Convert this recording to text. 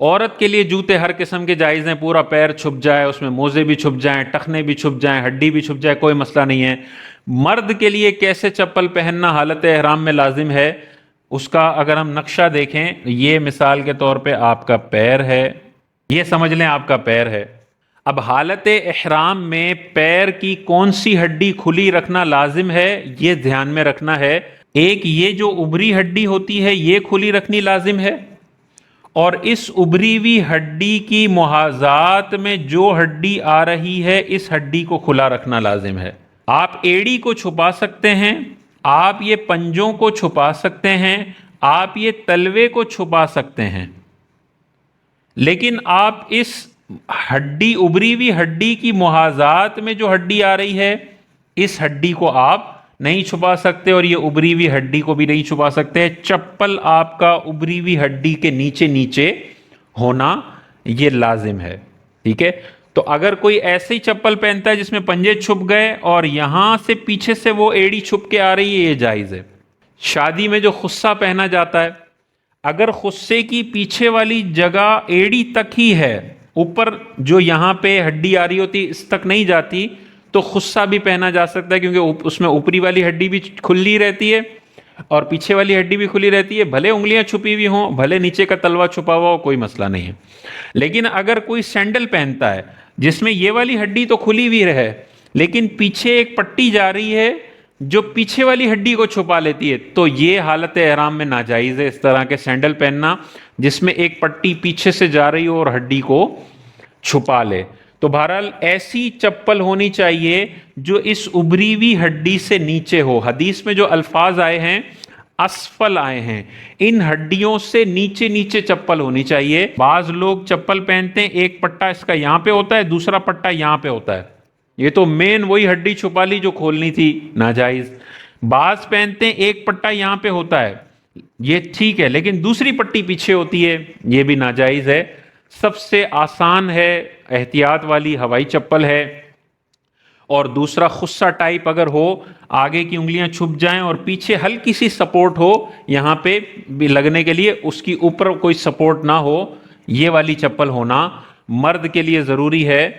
عورت کے لیے جوتے ہر قسم کے جائز ہیں، پورا پیر چھپ جائے، اس میں موزے بھی چھپ جائیں، ٹخنے بھی چھپ جائیں، ہڈی بھی چھپ جائے، کوئی مسئلہ نہیں ہے۔ مرد کے لیے کیسے چپل پہننا حالت احرام میں لازم ہے، اس کا اگر ہم نقشہ دیکھیں، یہ مثال کے طور پہ آپ کا پیر ہے، یہ سمجھ لیں آپ کا پیر ہے۔ اب حالت احرام میں پیر کی کون سی ہڈی کھلی رکھنا لازم ہے، یہ دھیان میں رکھنا ہے۔ ایک یہ جو ابری ہڈی ہوتی ہے یہ کھلی رکھنی لازم ہے، اور اس ابری ہوئی ہڈی کی محاذات میں جو ہڈی آ رہی ہے اس ہڈی کو کھلا رکھنا لازم ہے۔ آپ ایڑی کو چھپا سکتے ہیں، آپ یہ پنجوں کو چھپا سکتے ہیں، آپ یہ تلوے کو چھپا سکتے ہیں، لیکن آپ اس ہڈی ابری ہوئی ہڈی کی محاذات میں جو ہڈی آ رہی ہے اس ہڈی کو آپ نہیں چھپا سکتے، اور یہ ابری ہوئی ہڈی کو بھی نہیں چھپا سکتے۔ چپل آپ کا ابری ہوئی ہڈی کے نیچے نیچے ہونا یہ لازم ہے، ٹھیک ہے۔ تو اگر کوئی ایسی چپل پہنتا ہے جس میں پنجے چھپ گئے اور یہاں سے پیچھے سے وہ ایڑی چھپ کے آ رہی ہے، یہ جائز ہے۔ شادی میں جو خصہ پہنا جاتا ہے، اگر خصے کی پیچھے والی جگہ ایڑی تک ہی ہے، اوپر جو یہاں پہ ہڈی آ رہی ہوتی اس تک نہیں جاتی، تو خصہ بھی پہنا جا سکتا ہے، کیونکہ اس میں اوپری والی ہڈی بھی کھلی رہتی ہے اور پیچھے والی ہڈی بھی کھلی رہتی ہے، بھلے انگلیاں چھپی ہوئی ہوں، بھلے نیچے کا تلوا چھپا ہوا ہو، کوئی مسئلہ نہیں ہے۔ لیکن اگر کوئی سینڈل پہنتا ہے جس میں یہ والی ہڈی تو کھلی ہوئی رہے لیکن پیچھے ایک پٹی جا رہی ہے جو پیچھے والی ہڈی کو چھپا لیتی ہے، تو یہ حالت احرام میں ناجائز ہے اس طرح کے سینڈل پہننا جس میں ایک پٹی پیچھے سے جا رہی ہو اور ہڈی کو چھپا لے۔ تو بہرحال ایسی چپل ہونی چاہیے جو اس ابری ہوئی ہڈی سے نیچے ہو۔ حدیث میں جو الفاظ آئے ہیں اسفل آئے ہیں، ان ہڈیوں سے نیچے نیچے چپل ہونی چاہیے۔ بعض لوگ چپل پہنتے ہیں ایک پٹا اس کا یہاں پہ ہوتا ہے، دوسرا پٹا یہاں پہ ہوتا ہے، یہ تو مین وہی ہڈی چھپا لی جو کھولنی تھی، ناجائز۔ بعض پہنتے ہیں ایک پٹا یہاں پہ ہوتا ہے، یہ ٹھیک ہے، لیکن دوسری پٹی پیچھے ہوتی ہے، یہ بھی ناجائز ہے۔ سب سے آسان ہے، احتیاط والی ہوائی چپل ہے، اور دوسرا خصہ ٹائپ اگر ہو، آگے کی انگلیاں چھپ جائیں اور پیچھے ہلکی سی سپورٹ ہو یہاں پہ بھی لگنے کے لیے، اس کی اوپر کوئی سپورٹ نہ ہو، یہ والی چپل ہونا مرد کے لیے ضروری ہے۔